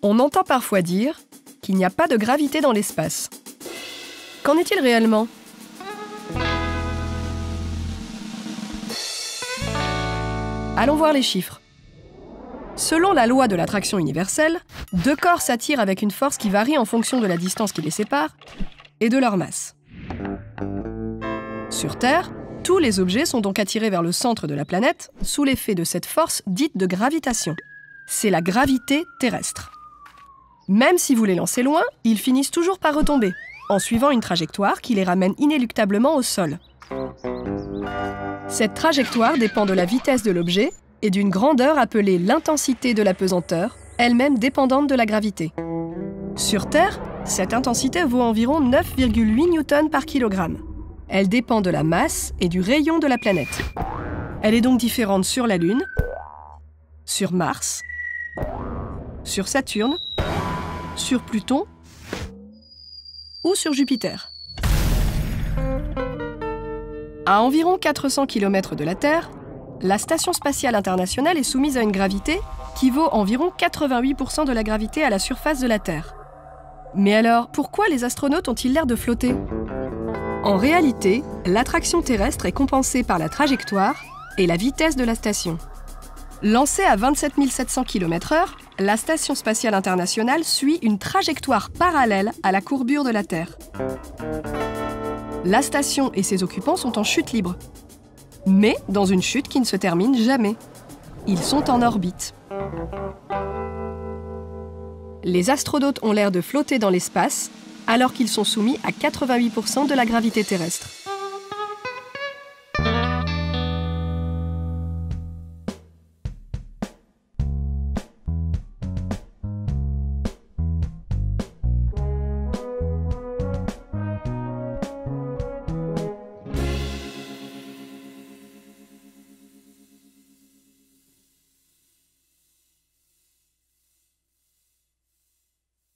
On entend parfois dire qu'il n'y a pas de gravité dans l'espace. Qu'en est-il réellement ? Allons voir les chiffres. Selon la loi de l'attraction universelle, deux corps s'attirent avec une force qui varie en fonction de la distance qui les sépare et de leur masse. Sur Terre, tous les objets sont donc attirés vers le centre de la planète sous l'effet de cette force dite de gravitation. C'est la gravité terrestre. Même si vous les lancez loin, ils finissent toujours par retomber, en suivant une trajectoire qui les ramène inéluctablement au sol. Cette trajectoire dépend de la vitesse de l'objet et d'une grandeur appelée l'intensité de la pesanteur, elle-même dépendante de la gravité. Sur Terre, cette intensité vaut environ 9,8 newtons par kilogramme. Elle dépend de la masse et du rayon de la planète. Elle est donc différente sur la Lune, sur Mars, sur Saturne, sur Pluton ou sur Jupiter. À environ 400 km de la Terre, la Station spatiale internationale est soumise à une gravité qui vaut environ 88% de la gravité à la surface de la Terre. Mais alors, pourquoi les astronautes ont-ils l'air de flotter ? En réalité, l'attraction terrestre est compensée par la trajectoire et la vitesse de la station. Lancée à 27 700 km/h, la Station spatiale internationale suit une trajectoire parallèle à la courbure de la Terre. La station et ses occupants sont en chute libre, mais dans une chute qui ne se termine jamais. Ils sont en orbite. Les astronautes ont l'air de flotter dans l'espace, alors qu'ils sont soumis à 88% de la gravité terrestre.